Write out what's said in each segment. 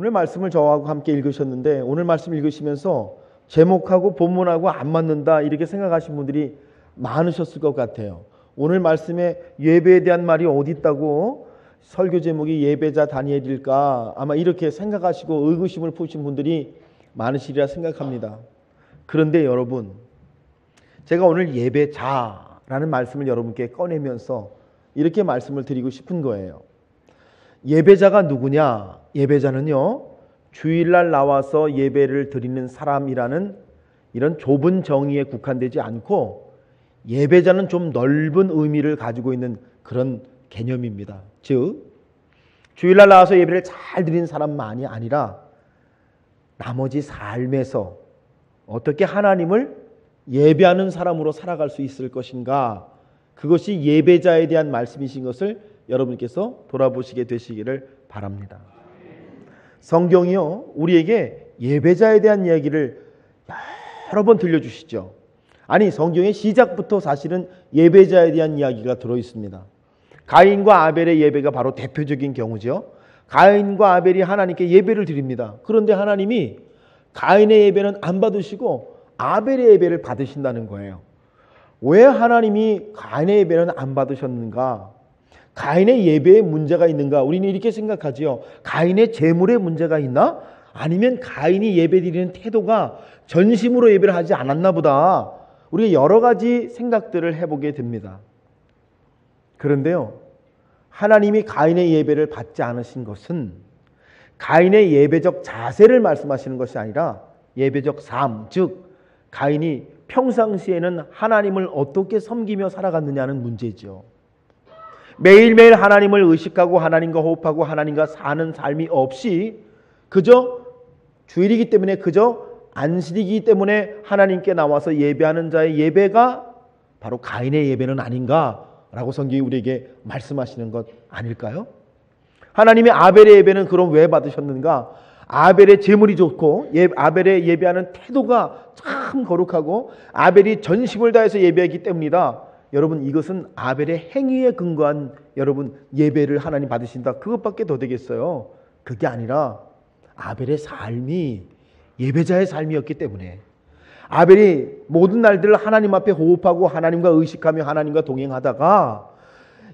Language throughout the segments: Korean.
오늘 말씀을 저하고 함께 읽으셨는데 오늘 말씀 읽으시면서 제목하고 본문하고 안 맞는다 이렇게 생각하신 분들이 많으셨을 것 같아요. 오늘 말씀에 예배에 대한 말이 어디 있다고 설교 제목이 예배자 다니엘일까 아마 이렇게 생각하시고 의구심을 푸신 분들이 많으시리라 생각합니다. 그런데 여러분, 제가 오늘 예배자라는 말씀을 여러분께 꺼내면서 이렇게 말씀을 드리고 싶은 거예요. 예배자가 누구냐? 예배자는요, 주일날 나와서 예배를 드리는 사람이라는 이런 좁은 정의에 국한되지 않고 예배자는 좀 넓은 의미를 가지고 있는 그런 개념입니다. 즉, 주일날 나와서 예배를 잘 드리는 사람만이 아니라 나머지 삶에서 어떻게 하나님을 예배하는 사람으로 살아갈 수 있을 것인가, 그것이 예배자에 대한 말씀이신 것을 여러분께서 돌아보시게 되시기를 바랍니다. 성경이요, 우리에게 예배자에 대한 이야기를 여러 번 들려주시죠. 아니, 성경의 시작부터 사실은 예배자에 대한 이야기가 들어있습니다. 가인과 아벨의 예배가 바로 대표적인 경우죠. 가인과 아벨이 하나님께 예배를 드립니다. 그런데 하나님이 가인의 예배는 안 받으시고 아벨의 예배를 받으신다는 거예요. 왜 하나님이 가인의 예배는 안 받으셨는가? 가인의 예배에 문제가 있는가? 우리는 이렇게 생각하지요. 가인의 재물에 문제가 있나? 아니면 가인이 예배드리는 태도가 전심으로 예배를 하지 않았나 보다. 우리가 여러 가지 생각들을 해보게 됩니다. 그런데요, 하나님이 가인의 예배를 받지 않으신 것은 가인의 예배적 자세를 말씀하시는 것이 아니라 예배적 삶, 즉 가인이 평상시에는 하나님을 어떻게 섬기며 살아갔느냐는 문제죠. 매일매일 하나님을 의식하고 하나님과 호흡하고 하나님과 사는 삶이 없이 그저 주일이기 때문에, 그저 안식이기 때문에 하나님께 나와서 예배하는 자의 예배가 바로 가인의 예배는 아닌가라고 성경이 우리에게 말씀하시는 것 아닐까요? 하나님의 아벨의 예배는 그럼 왜 받으셨는가? 아벨의 제물이 좋고 아벨의 예배하는 태도가 참 거룩하고 아벨이 전심을 다해서 예배했기 때문이다. 여러분, 이것은 아벨의 행위에 근거한 여러분 예배를 하나님 받으신다, 그것밖에 더 되겠어요? 그게 아니라 아벨의 삶이 예배자의 삶이었기 때문에, 아벨이 모든 날들을 하나님 앞에 호흡하고 하나님과 의식하며 하나님과 동행하다가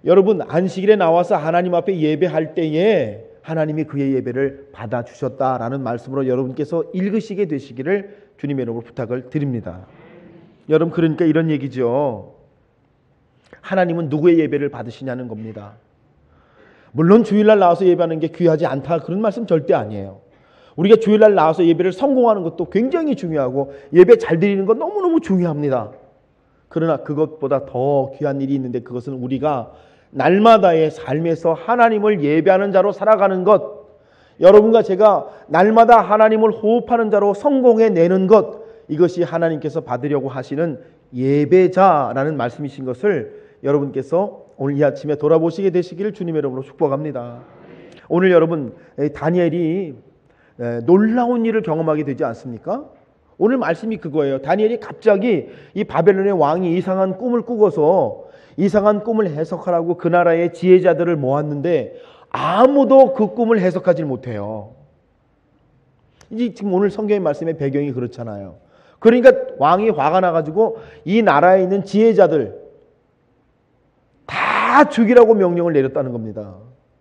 여러분 안식일에 나와서 하나님 앞에 예배할 때에 하나님이 그의 예배를 받아주셨다라는 말씀으로 여러분께서 읽으시게 되시기를 주님의 이름으로 부탁을 드립니다. 여러분, 그러니까 이런 얘기죠. 하나님은 누구의 예배를 받으시냐는 겁니다. 물론 주일날 나와서 예배하는 게 귀하지 않다, 그런 말씀 절대 아니에요. 우리가 주일날 나와서 예배를 성공하는 것도 굉장히 중요하고 예배 잘 드리는 건 너무너무 중요합니다. 그러나 그것보다 더 귀한 일이 있는데, 그것은 우리가 날마다의 삶에서 하나님을 예배하는 자로 살아가는 것, 여러분과 제가 날마다 하나님을 호흡하는 자로 성공해내는 것, 이것이 하나님께서 받으려고 하시는 예배자라는 말씀이신 것을 여러분께서 오늘 이 아침에 돌아보시게 되시기를 주님의 이름으로 축복합니다. 오늘 여러분, 다니엘이 놀라운 일을 경험하게 되지 않습니까? 오늘 말씀이 그거예요. 다니엘이 갑자기 이 바벨론의 왕이 이상한 꿈을 꾸고서 이상한 꿈을 해석하라고 그 나라의 지혜자들을 모았는데 아무도 그 꿈을 해석하지 못해요. 이제 지금 오늘 성경의 말씀의 배경이 그렇잖아요. 그러니까 왕이 화가 나가지고 이 나라에 있는 지혜자들 다 죽이라고 명령을 내렸다는 겁니다.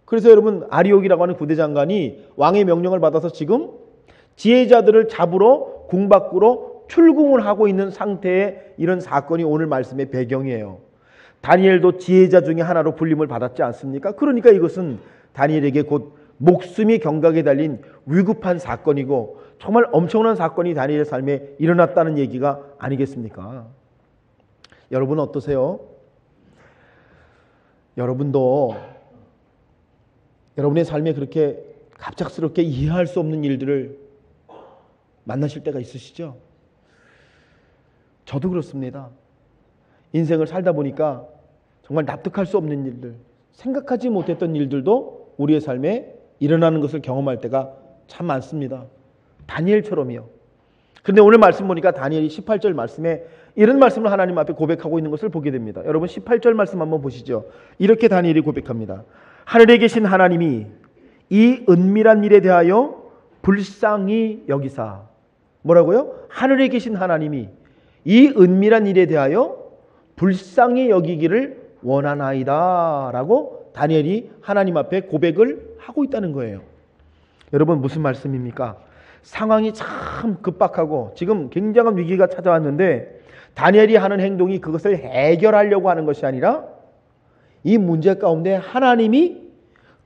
그래서 여러분, 아리옥이라고 하는 부대장관이 왕의 명령을 받아서 지금 지혜자들을 잡으러 궁 밖으로 출궁을 하고 있는 상태의 이런 사건이 오늘 말씀의 배경이에요. 다니엘도 지혜자 중에 하나로 불림을 받았지 않습니까? 그러니까 이것은 다니엘에게 곧 목숨이 경각에 달린 위급한 사건이고 정말 엄청난 사건이 다니엘의 삶에 일어났다는 얘기가 아니겠습니까? 여러분 어떠세요? 여러분도 여러분의 삶에 그렇게 갑작스럽게 이해할 수 없는 일들을 만나실 때가 있으시죠? 저도 그렇습니다. 인생을 살다 보니까 정말 납득할 수 없는 일들, 생각하지 못했던 일들도 우리의 삶에 일어나는 것을 경험할 때가 참 많습니다. 다니엘처럼요. 그런데 오늘 말씀 보니까 다니엘이 18절 말씀에 이런 말씀을 하나님 앞에 고백하고 있는 것을 보게 됩니다. 여러분 18절 말씀 한번 보시죠. 이렇게 다니엘이 고백합니다. 하늘에 계신 하나님이 이 은밀한 일에 대하여 불쌍히 여기사, 뭐라고요? 하늘에 계신 하나님이 이 은밀한 일에 대하여 불쌍히 여기기를 원하나이다 라고 다니엘이 하나님 앞에 고백을 하고 있다는 거예요. 여러분, 무슨 말씀입니까? 상황이 참 급박하고 지금 굉장한 위기가 찾아왔는데 다니엘이 하는 행동이 그것을 해결하려고 하는 것이 아니라 이 문제 가운데 하나님이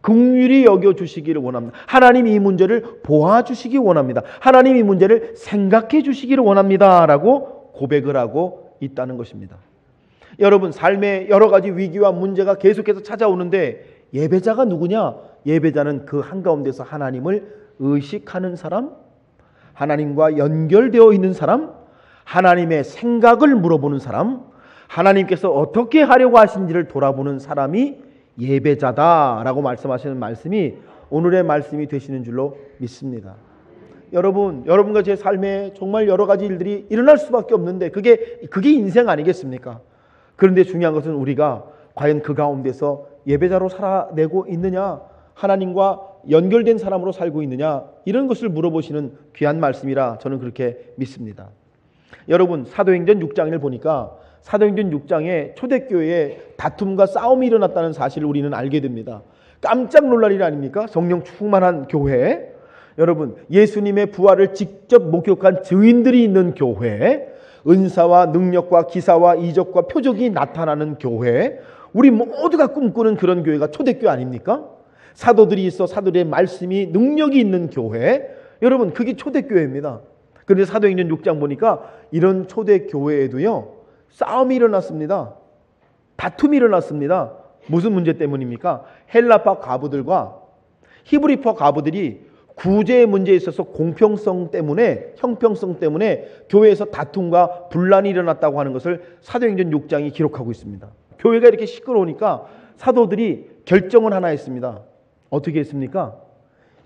긍휼히 여겨주시기를 원합니다. 하나님이 이 문제를 보아주시기 원합니다. 하나님이 이 문제를 생각해 주시기를 원합니다 라고 고백을 하고 있다는 것입니다. 여러분, 삶의 여러 가지 위기와 문제가 계속해서 찾아오는데 예배자가 누구냐? 예배자는 그 한가운데서 하나님을 의식하는 사람, 하나님과 연결되어 있는 사람, 하나님의 생각을 물어보는 사람, 하나님께서 어떻게 하려고 하신지를 돌아보는 사람이 예배자다라고 말씀하시는 말씀이 오늘의 말씀이 되시는 줄로 믿습니다. 여러분과 제 삶에 정말 여러 가지 일들이 일어날 수밖에 없는데 그게 인생 아니겠습니까? 그런데 중요한 것은 우리가 과연 그 가운데서 예배자로 살아내고 있느냐, 하나님과 연결된 사람으로 살고 있느냐, 이런 것을 물어보시는 귀한 말씀이라 저는 그렇게 믿습니다. 여러분, 사도행전 6장을 보니까 사도행전 6장에 초대교회에 다툼과 싸움이 일어났다는 사실을 우리는 알게 됩니다. 깜짝 놀랄 일 아닙니까? 성령 충만한 교회, 여러분, 예수님의 부활을 직접 목격한 증인들이 있는 교회, 은사와 능력과 기사와 이적과 표적이 나타나는 교회, 우리 모두가 꿈꾸는 그런 교회가 초대교회 아닙니까? 사도들이 있어 사도들의 말씀이 능력이 있는 교회, 여러분, 그게 초대교회입니다. 그런데 사도행전 6장 보니까 이런 초대교회에도요 싸움이 일어났습니다. 다툼이 일어났습니다. 무슨 문제 때문입니까? 헬라파 과부들과 히브리파 과부들이 구제의 문제에 있어서 공평성 때문에, 형평성 때문에 교회에서 다툼과 분란이 일어났다고 하는 것을 사도행전 6장이 기록하고 있습니다. 교회가 이렇게 시끄러우니까 사도들이 결정을 하나 했습니다. 어떻게 했습니까?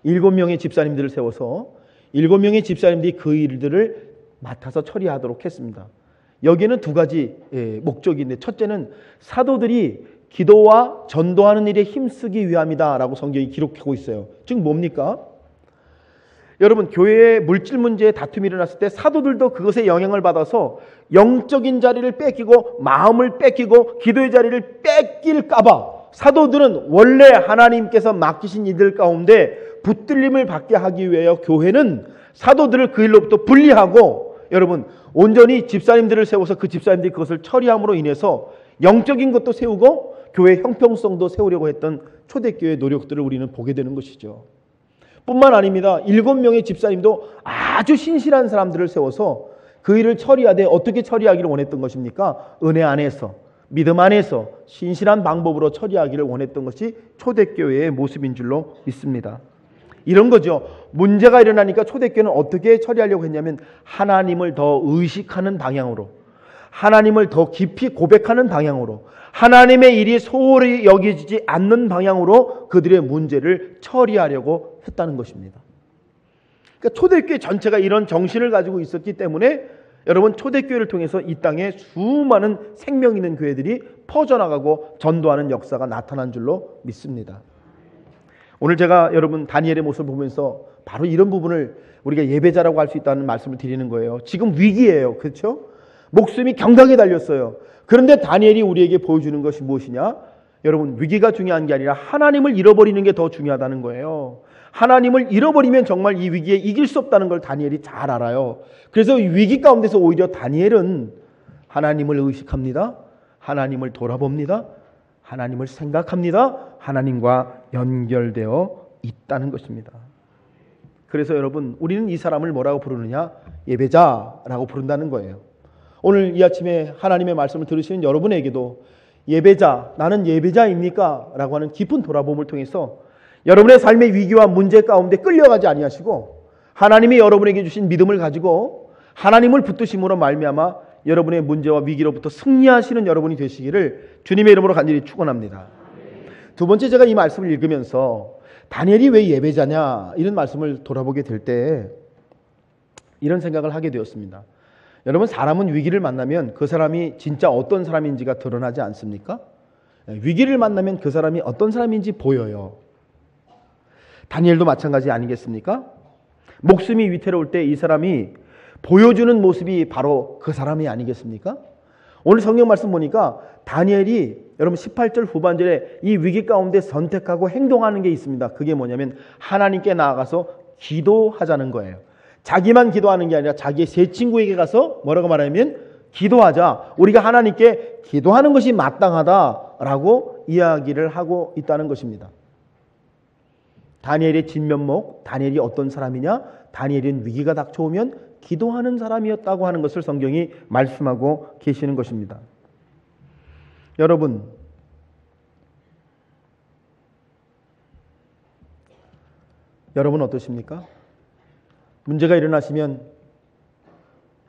7명의 집사님들을 세워서 7명의 집사님들이 그 일들을 맡아서 처리하도록 했습니다. 여기에는 두 가지 목적이 있는데, 첫째는 사도들이 기도와 전도하는 일에 힘쓰기 위함이다 라고 성경이 기록하고 있어요. 즉 뭡니까? 여러분, 교회의 물질 문제에 다툼이 일어났을 때 사도들도 그것에 영향을 받아서 영적인 자리를 뺏기고 마음을 뺏기고 기도의 자리를 뺏길까 봐 사도들은 원래 하나님께서 맡기신 이들 가운데 붙들림을 받게 하기 위하여 교회는 사도들을 그 일로부터 분리하고, 여러분, 온전히 집사님들을 세워서 그 집사님들이 그것을 처리함으로 인해서 영적인 것도 세우고 교회의 형평성도 세우려고 했던 초대교회의 노력들을 우리는 보게 되는 것이죠. 뿐만 아닙니다. 7명의 집사님도 아주 신실한 사람들을 세워서 그 일을 처리하되 어떻게 처리하기를 원했던 것입니까? 은혜 안에서, 믿음 안에서 신실한 방법으로 처리하기를 원했던 것이 초대교회의 모습인 줄로 믿습니다. 이런 거죠. 문제가 일어나니까 초대교회는 어떻게 처리하려고 했냐면 하나님을 더 의식하는 방향으로, 하나님을 더 깊이 고백하는 방향으로, 하나님의 일이 소홀히 여겨지지 않는 방향으로 그들의 문제를 처리하려고 했다는 것입니다. 그러니까 초대교회 전체가 이런 정신을 가지고 있었기 때문에 여러분, 초대교회를 통해서 이 땅에 수많은 생명 있는 교회들이 퍼져나가고 전도하는 역사가 나타난 줄로 믿습니다. 오늘 제가 여러분 다니엘의 모습을 보면서 바로 이런 부분을 우리가 예배자라고 할 수 있다는 말씀을 드리는 거예요. 지금 위기예요. 그렇죠? 목숨이 경각에 달렸어요. 그런데 다니엘이 우리에게 보여주는 것이 무엇이냐? 여러분, 위기가 중요한 게 아니라 하나님을 잃어버리는 게 더 중요하다는 거예요. 하나님을 잃어버리면 정말 이 위기에 이길 수 없다는 걸 다니엘이 잘 알아요. 그래서 이 위기 가운데서 오히려 다니엘은 하나님을 의식합니다. 하나님을 돌아봅니다. 하나님을 생각합니다. 하나님과 연결되어 있다는 것입니다. 그래서 여러분, 우리는 이 사람을 뭐라고 부르느냐? 예배자라고 부른다는 거예요. 오늘 이 아침에 하나님의 말씀을 들으시는 여러분에게도 예배자, 나는 예배자입니까? 라고 하는 깊은 돌아봄을 통해서 여러분의 삶의 위기와 문제 가운데 끌려가지 아니하시고 하나님이 여러분에게 주신 믿음을 가지고 하나님을 붙드심으로 말미암아 여러분의 문제와 위기로부터 승리하시는 여러분이 되시기를 주님의 이름으로 간절히 축원합니다. 두 번째, 제가 이 말씀을 읽으면서 다니엘이 왜 예배자냐 이런 말씀을 돌아보게 될 때 이런 생각을 하게 되었습니다. 여러분, 사람은 위기를 만나면 그 사람이 진짜 어떤 사람인지가 드러나지 않습니까? 위기를 만나면 그 사람이 어떤 사람인지 보여요. 다니엘도 마찬가지 아니겠습니까? 목숨이 위태로울 때 이 사람이 보여주는 모습이 바로 그 사람이 아니겠습니까? 오늘 성경 말씀 보니까 다니엘이 여러분 18절 후반절에 이 위기 가운데 선택하고 행동하는 게 있습니다. 그게 뭐냐면 하나님께 나아가서 기도하자는 거예요. 자기만 기도하는 게 아니라 자기의 세 친구에게 가서 뭐라고 말하면 기도하자. 우리가 하나님께 기도하는 것이 마땅하다라고 이야기를 하고 있다는 것입니다. 다니엘의 진면목, 다니엘이 어떤 사람이냐? 다니엘은 위기가 닥쳐오면 기도하는 사람이었다고 하는 것을 성경이 말씀하고 계시는 것입니다. 여러분, 어떠십니까? 문제가 일어나시면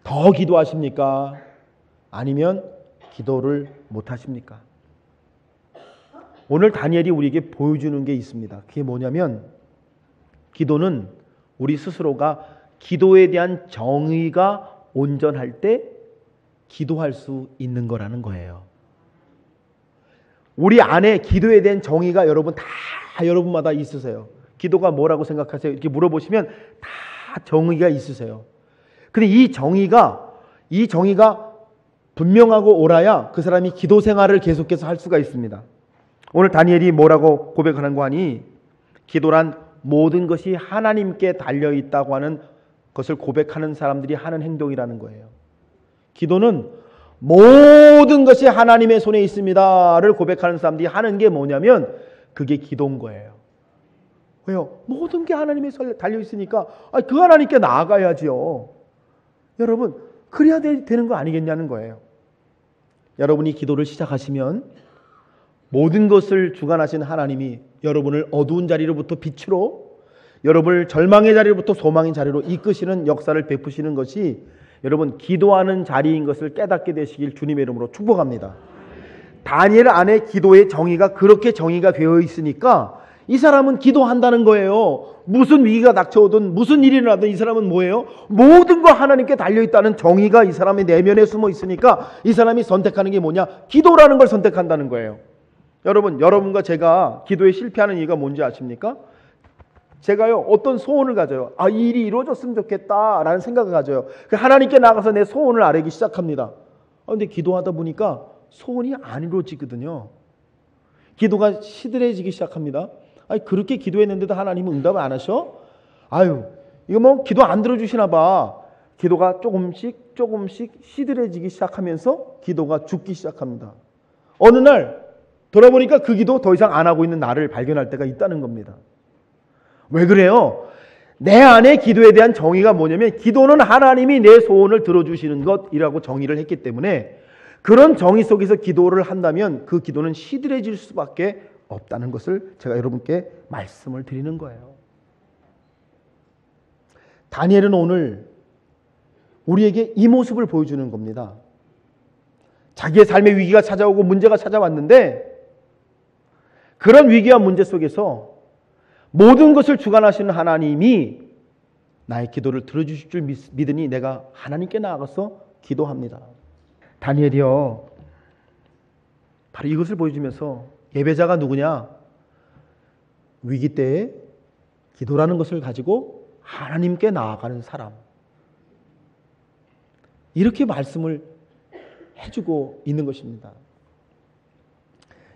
더 기도하십니까? 아니면 기도를 못 하십니까? 오늘 다니엘이 우리에게 보여주는 게 있습니다. 그게 뭐냐면 기도는 우리 스스로가 기도에 대한 정의가 온전할 때 기도할 수 있는 거라는 거예요. 우리 안에 기도에 대한 정의가 여러분 다 여러분마다 있으세요. 기도가 뭐라고 생각하세요? 이렇게 물어보시면 다 정의가 있으세요. 근데 이 정의가 분명하고 옳아야 그 사람이 기도 생활을 계속해서 할 수가 있습니다. 오늘 다니엘이 뭐라고 고백하는 거 아니? 기도란 모든 것이 하나님께 달려있다고 하는 것을 고백하는 사람들이 하는 행동이라는 거예요. 기도는 모든 것이 하나님의 손에 있습니다를 고백하는 사람들이 하는 게 뭐냐면 그게 기도인 거예요. 왜요? 모든 게 하나님의 손에 달려있으니까 그 하나님께 나아가야지요. 여러분, 그래야 되는 거 아니겠냐는 거예요. 여러분이 기도를 시작하시면 모든 것을 주관하신 하나님이 여러분을 어두운 자리로부터 빛으로, 여러분을 절망의 자리로부터 소망의 자리로 이끄시는 역사를 베푸시는 것이 여러분 기도하는 자리인 것을 깨닫게 되시길 주님의 이름으로 축복합니다. 다니엘 안에 기도의 정의가 그렇게 정의가 되어 있으니까 이 사람은 기도한다는 거예요. 무슨 위기가 닥쳐오든 무슨 일이 일어나든 이 사람은 뭐예요? 모든 거 하나님께 달려있다는 정의가 이 사람의 내면에 숨어 있으니까 이 사람이 선택하는 게 뭐냐? 기도라는 걸 선택한다는 거예요. 여러분과 제가 기도에 실패하는 이유가 뭔지 아십니까? 제가요 어떤 소원을 가져요. 이 일이 이루어졌으면 좋겠다라는 생각을 가져요. 하나님께 나가서 내 소원을 아뢰기 시작합니다. 근데 기도하다 보니까 소원이 안 이루어지거든요. 기도가 시들해지기 시작합니다. 그렇게 기도했는데도 하나님은 응답을 안 하셔? 이거 뭐 기도 안 들어주시나 봐. 기도가 조금씩 시들해지기 시작하면서 기도가 죽기 시작합니다. 어느 날 돌아보니까 그 기도 더 이상 안 하고 있는 나를 발견할 때가 있다는 겁니다. 왜 그래요? 내 안에 기도에 대한 정의가 뭐냐면 기도는 하나님이 내 소원을 들어주시는 것이라고 정의를 했기 때문에 그런 정의 속에서 기도를 한다면 그 기도는 시들해질 수밖에 없다는 것을 제가 여러분께 말씀을 드리는 거예요. 다니엘은 오늘 우리에게 이 모습을 보여주는 겁니다. 자기의 삶의 위기가 찾아오고 문제가 찾아왔는데 그런 위기와 문제 속에서 모든 것을 주관하시는 하나님이 나의 기도를 들어주실 줄 믿으니 내가 하나님께 나아가서 기도합니다. 다니엘이요 바로 이것을 보여주면서 예배자가 누구냐? 위기 때에 기도라는 것을 가지고 하나님께 나아가는 사람, 이렇게 말씀을 해주고 있는 것입니다.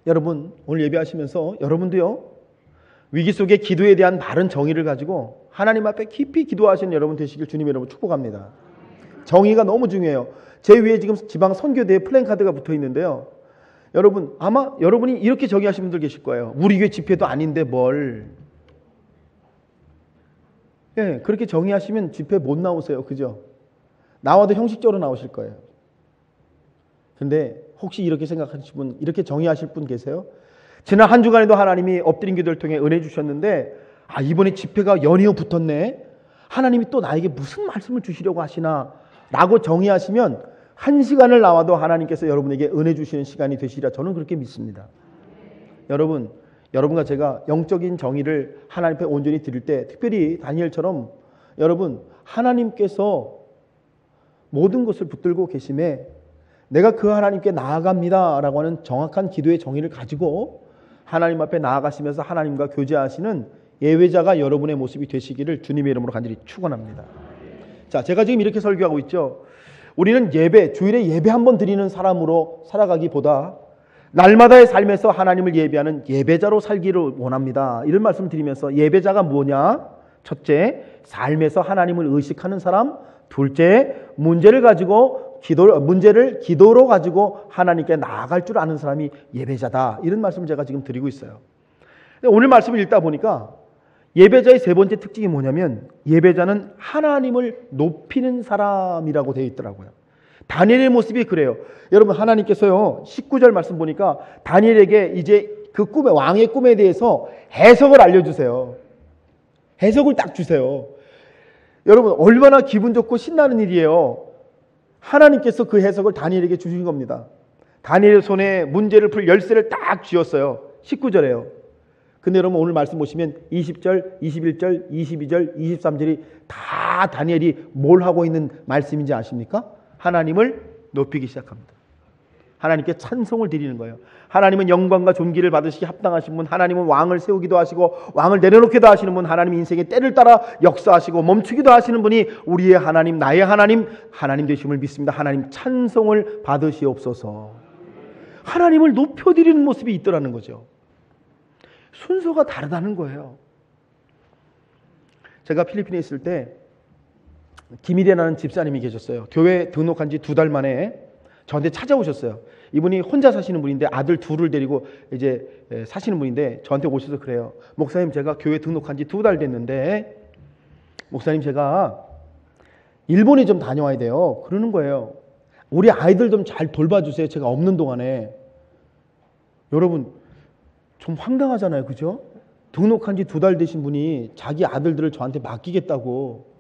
여러분 오늘 예배하시면서 여러분도요 위기 속에 기도에 대한 바른 정의를 가지고 하나님 앞에 깊이 기도하시는 여러분 되시길 주님의 이름으로 축복합니다. 정의가 너무 중요해요. 제 위에 지금 지방 선교대에 플랜카드가 붙어 있는데요. 여러분 아마 여러분이 이렇게 정의하시는 분들 계실 거예요. 우리 교회 집회도 아닌데 뭘. 그렇게 정의하시면 집회 못 나오세요. 그죠? 나와도 형식적으로 나오실 거예요. 근데 혹시 이렇게 생각하실 분, 이렇게 정의하실 분 계세요? 지난 한 주간에도 하나님이 엎드린 기도를 통해 은혜 주셨는데 이번에 집회가 연이어 붙었네. 하나님이 또 나에게 무슨 말씀을 주시려고 하시나 라고 정의하시면 한 시간을 나와도 하나님께서 여러분에게 은혜 주시는 시간이 되시리라 저는 그렇게 믿습니다. 여러분과 제가 영적인 정의를 하나님 앞에 온전히 드릴 때 특별히 다니엘처럼 여러분 하나님께서 모든 것을 붙들고 계심에 내가 그 하나님께 나아갑니다 라고 하는 정확한 기도의 정의를 가지고 하나님 앞에 나아가시면서 하나님과 교제하시는 예배자가 여러분의 모습이 되시기를 주님의 이름으로 간절히 축원합니다. 자, 제가 지금 이렇게 설교하고 있죠. 우리는 예배, 주일에 예배 한번 드리는 사람으로 살아가기보다 날마다의 삶에서 하나님을 예배하는 예배자로 살기를 원합니다. 이런 말씀 드리면서 예배자가 뭐냐? 첫째, 삶에서 하나님을 의식하는 사람. 둘째, 문제를 기도로 가지고 하나님께 나아갈 줄 아는 사람이 예배자다. 이런 말씀을 제가 지금 드리고 있어요. 오늘 말씀을 읽다 보니까 예배자의 세 번째 특징이 뭐냐면 예배자는 하나님을 높이는 사람이라고 되어 있더라고요. 다니엘의 모습이 그래요. 여러분, 하나님께서요 19절 말씀 보니까 다니엘에게 이제 그 왕의 꿈에 대해서 해석을 알려주세요. 해석을 딱 주세요. 여러분, 얼마나 기분 좋고 신나는 일이에요. 하나님께서 그 해석을 다니엘에게 주신 겁니다. 다니엘 손에 문제를 풀 열쇠를 딱 쥐었어요. 19절에요. 근데 여러분, 오늘 말씀 보시면 20절, 21절, 22절, 23절이 다 다니엘이 뭘 하고 있는 말씀인지 아십니까? 하나님을 높이기 시작합니다. 하나님께 찬송을 드리는 거예요. 하나님은 영광과 존귀를 받으시기 합당하신 분, 하나님은 왕을 세우기도 하시고 왕을 내려놓기도 하시는 분, 하나님 인생의 때를 따라 역사하시고 멈추기도 하시는 분이 우리의 하나님, 나의 하나님, 하나님 되심을 믿습니다. 하나님 찬송을 받으시옵소서. 하나님을 높여드리는 모습이 있더라는 거죠. 순서가 다르다는 거예요. 제가 필리핀에 있을 때 김일이라는 집사님이 계셨어요. 교회 등록한 지 2달 만에 저한테 찾아오셨어요. 이분이 혼자 사시는 분인데 아들 둘을 데리고 이제 사시는 분인데 저한테 오셔서 그래요. 목사님, 제가 교회 등록한 지 2달 됐는데 목사님, 제가 일본에 좀 다녀와야 돼요. 그러는 거예요. 우리 아이들 좀 잘 돌봐주세요. 제가 없는 동안에. 여러분, 좀 황당하잖아요. 그죠? 등록한 지 2달 되신 분이 자기 아들들을 저한테 맡기겠다고.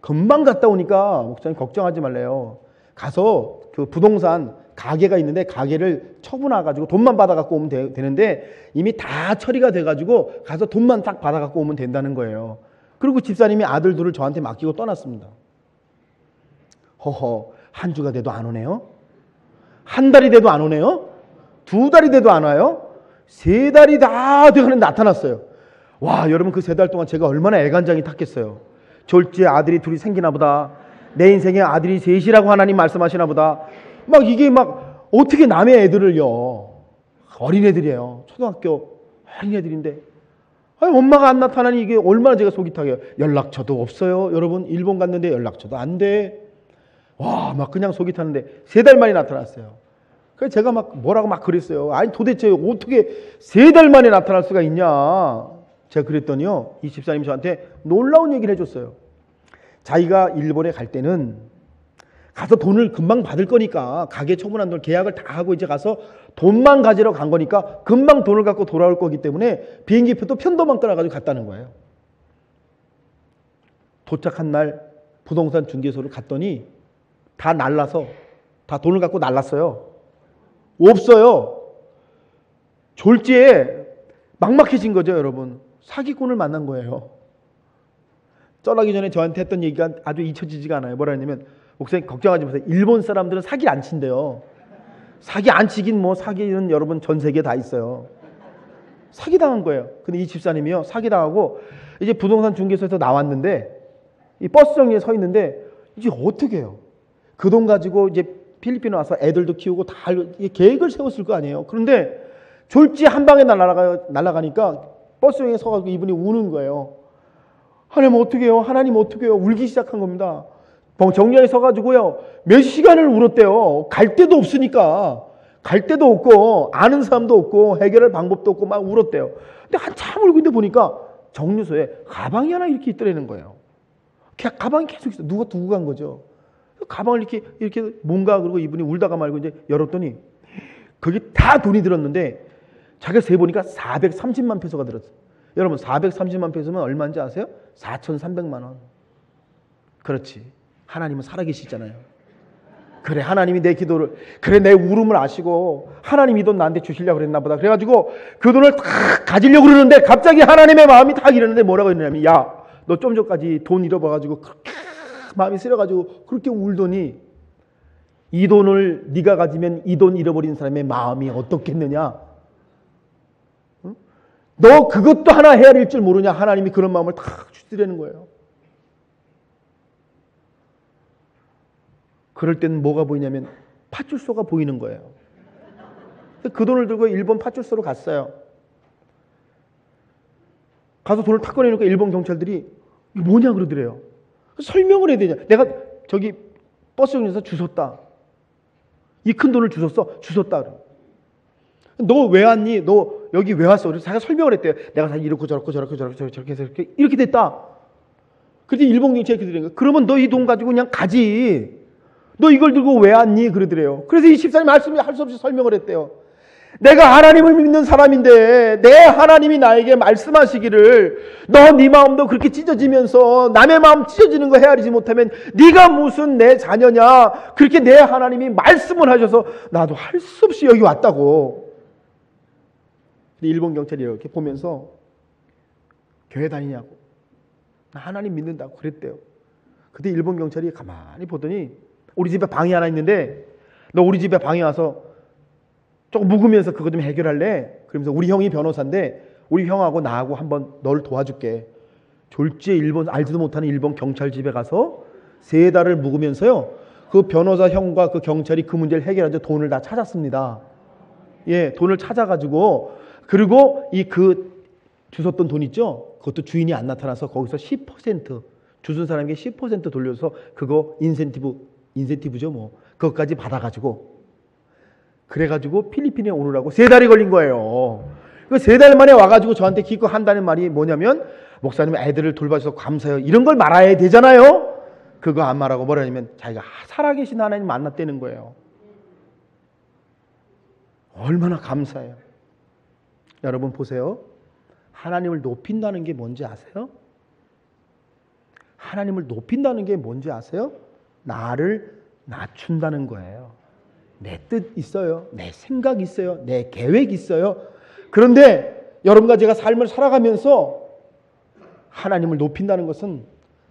금방 갔다 오니까 목사님 걱정하지 말래요. 가서 그 부동산 가게가 있는데 가게를 처분해가지고 돈만 받아갖고 오면 되는데 이미 다 처리가 돼가지고 가서 돈만 딱 받아갖고 오면 된다는 거예요. 그리고 집사님이 아들들을 저한테 맡기고 떠났습니다. 허허, 한 주가 돼도 안 오네요? 한 달이 돼도 안 오네요? 2달이 돼도 안 와요? 3달이 다 돼가는 나타났어요. 와, 여러분, 그 3달 동안 제가 얼마나 애간장이 탔겠어요. 졸지에 아들이 둘이 생기나 보다. 내 인생에 아들이 셋이라고 하나님 말씀하시나 보다. 막 이게 막 어떻게 남의 애들을요. 어린애들이에요. 초등학교 어린애들인데. 아니, 엄마가 안 나타나니 이게 얼마나 제가 속이 타게요. 연락처도 없어요. 여러분, 일본 갔는데 연락처도 안 돼. 와, 막 그냥 속이 타는데 3달 만에 나타났어요. 그래서 제가 막 뭐라고 막 그랬어요. 아니, 도대체 어떻게 3달 만에 나타날 수가 있냐. 제가 그랬더니요, 이 집사님이 저한테 놀라운 얘기를 해줬어요. 자기가 일본에 갈 때는 가서 돈을 금방 받을 거니까 가게 처분한 돈 계약을 다 하고 이제 가서 돈만 가지러 간 거니까 금방 돈을 갖고 돌아올 거기 때문에 비행기표도 편도만 끊어가지고 갔다는 거예요. 도착한 날 부동산 중개소를 갔더니 다 날라서 다 돈을 갖고 날랐어요. 없어요. 졸지에 막막해진 거죠, 여러분. 사기꾼을 만난 거예요. 떠나기 전에 저한테 했던 얘기가 아주 잊혀지지가 않아요. 뭐라 했냐면, 목사님 걱정하지 마세요. 일본 사람들은 사기 안 친대요. 사기 안 치긴 뭐 사기는 여러분 전 세계에 다 있어요. 사기 당한 거예요. 근데 이 집사님이요, 사기 당하고 이제 부동산 중개소에서 나왔는데 이 버스 정류에 서 있는데 이제 어떻게 해요? 그 돈 가지고 이제 필리핀에 와서 애들도 키우고 다 계획을 세웠을 거 아니에요. 그런데 졸지 한 방에 날아가니까 버스 정류에 서가지고 이분이 우는 거예요. 하나님 어떻게 해요? 하나님 어떻게 해요? 울기 시작한 겁니다. 정류장에 서가지고요, 몇 시간을 울었대요. 갈 데도 없으니까. 갈 데도 없고 아는 사람도 없고 해결할 방법도 없고 막 울었대요. 근데 한참 울고 있는데 보니까 정류소에 가방이 하나 이렇게 있더라는 거예요. 가방이 계속 있어. 누가 두고 간 거죠. 가방을 이렇게 뭔가, 그러고 이분이 울다가 말고 이제 열었더니 거기 다 돈이 들었는데 자기가 세보니까 430만 페소가 들었어요. 여러분, 430만 페소면 얼마인지 아세요? 4,300만 원. 그렇지. 하나님은 살아계시잖아요. 그래, 하나님이 내 기도를, 그래, 내 울음을 아시고 하나님 이 돈 나한테 주시려고 그랬나 보다. 그래가지고 그 돈을 다 가지려고 그러는데 갑자기 하나님의 마음이 딱 이러는데 뭐라고 했냐면, 야, 너 좀 전까지 돈 잃어봐가지고 그렇게 마음이 쓰려가지고 그렇게 울더니 이 돈을 네가 가지면 이 돈 잃어버린 사람의 마음이 어떻겠느냐? 응? 너 그것도 하나 헤아릴 줄 모르냐? 하나님이 그런 마음을 탁 주시려는 거예요. 그럴 때는 뭐가 보이냐면 파출소가 보이는 거예요. 그 돈을 들고 일본 파출소로 갔어요. 가서 돈을 탁 꺼내니까 일본 경찰들이 이게 뭐냐 그러더래요. 설명을 해야 되냐. 내가 저기 버스 정류장에서 주웠다. 이 큰 돈을 주웠다. 너 왜 왔니? 너 여기 왜 왔어? 그래서 자기가 설명을 했대요. 내가 다 이렇고 저렇게 해서 이렇게 됐다. 그랬더니 일본 경찰이 그러는 거예요. 그러면 너 이 돈 가지고 그냥 가지. 너 이걸 들고 왜 왔니? 그러더래요. 그래서 이 집사님 말씀이 할 수 없이 설명을 했대요. 내가 하나님을 믿는 사람인데 내 하나님이 나에게 말씀하시기를 너 네 마음도 그렇게 찢어지면서 남의 마음 찢어지는 거 헤아리지 못하면 네가 무슨 내 자녀냐. 그렇게 내 하나님이 말씀을 하셔서 나도 할 수 없이 여기 왔다고. 일본 경찰이 이렇게 보면서 교회 다니냐고. 나 하나님 믿는다고 그랬대요. 그때 일본 경찰이 가만히 보더니 우리 집에 방이 하나 있는데 너 우리 집에 방에 와서 조금 묵으면서 그거 좀 해결할래? 그러면서 우리 형이 변호사인데 우리 형하고 나하고 한번 널 도와줄게. 졸지에 일본 알지도 못하는 일본 경찰 집에 가서 3달을 묵으면서요. 그 변호사 형과 그 경찰이 그 문제를 해결하자 돈을 다 찾았습니다. 예, 돈을 찾아가지고 그리고 그 주웠던 돈 있죠? 그것도 주인이 안 나타나서 거기서 10% 주순 사람에게 10% 돌려서 그거 인센티브죠 뭐. 그것까지 받아가지고 그래가지고 필리핀에 오느라고 3달이 걸린 거예요. 그 3달 만에 와가지고 저한테 기껏 한다는 말이 뭐냐면 목사님 애들을 돌봐주셔서 감사해요. 이런 걸 말아야 되잖아요. 그거 안 말하고 뭐라냐면 자기가 살아계신 하나님 만났다는 거예요. 얼마나 감사해요. 여러분 보세요. 하나님을 높인다는 게 뭔지 아세요? 하나님을 높인다는 게 뭔지 아세요? 나를 낮춘다는 거예요. 내 뜻 있어요. 내 생각 있어요. 내 계획 있어요. 그런데 여러분과 제가 삶을 살아가면서 하나님을 높인다는 것은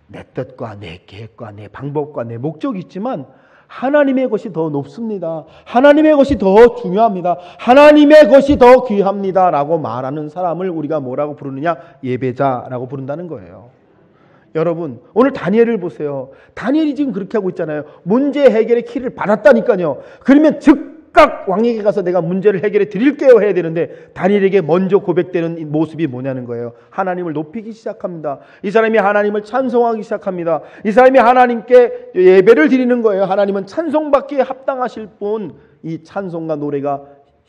내 뜻과 내 계획과 내 방법과 내 목적이 있지만 하나님의 것이 더 높습니다. 하나님의 것이 더 중요합니다. 하나님의 것이 더 귀합니다. 라고 말하는 사람을 우리가 뭐라고 부르느냐? 예배자라고 부른다는 거예요. 여러분 오늘 다니엘을 보세요. 다니엘이 지금 그렇게 하고 있잖아요. 문제 해결의 키를 받았다니까요. 그러면 즉각 왕에게 가서 내가 문제를 해결해 드릴게요 해야 되는데 다니엘에게 먼저 고백되는 이 모습이 뭐냐는 거예요. 하나님을 높이기 시작합니다. 이 사람이 하나님을 찬송하기 시작합니다. 이 사람이 하나님께 예배를 드리는 거예요. 하나님은 찬송받기에 합당하실 분. 이 찬송과 노래가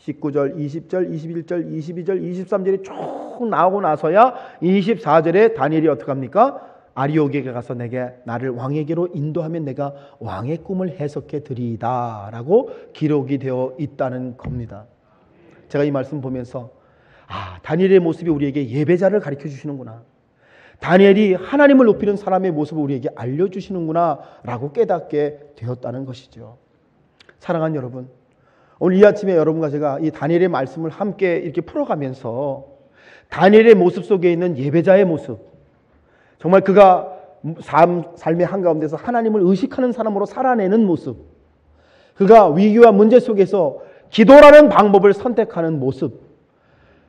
19절, 20절, 21절, 22절, 23절이 쭉 나오고 나서야 24절에 다니엘이 어떻게 합니까? 아리옥에게 가서 내게 나를 왕에게로 인도하면 내가 왕의 꿈을 해석해 드리이다 라고 기록이 되어 있다는 겁니다. 제가 이 말씀 보면서 다니엘의 모습이 우리에게 예배자를 가르쳐 주시는구나. 다니엘이 하나님을 높이는 사람의 모습을 우리에게 알려주시는구나 라고 깨닫게 되었다는 것이죠. 사랑하는 여러분, 오늘 이 아침에 여러분과 제가 이 다니엘의 말씀을 함께 이렇게 풀어가면서 다니엘의 모습 속에 있는 예배자의 모습, 정말 그가 삶의 한가운데서 하나님을 의식하는 사람으로 살아내는 모습, 그가 위기와 문제 속에서 기도라는 방법을 선택하는 모습,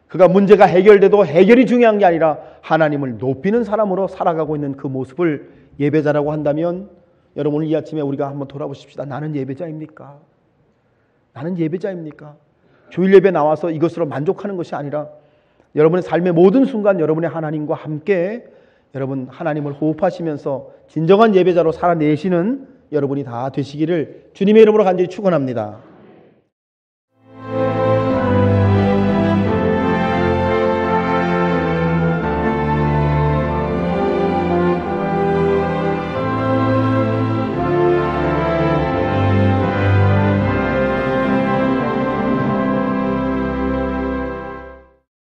그가 문제가 해결돼도 해결이 중요한 게 아니라 하나님을 높이는 사람으로 살아가고 있는 그 모습을 예배자라고 한다면 여러분 오늘 이 아침에 우리가 한번 돌아보십시다. 나는 예배자입니까? 나는 예배자입니까? 주일 예배 나와서 이것으로 만족하는 것이 아니라 여러분의 삶의 모든 순간 여러분의 하나님과 함께 여러분 하나님을 호흡하시면서 진정한 예배자로 살아내시는 여러분이 다 되시기를 주님의 이름으로 간절히 축원합니다.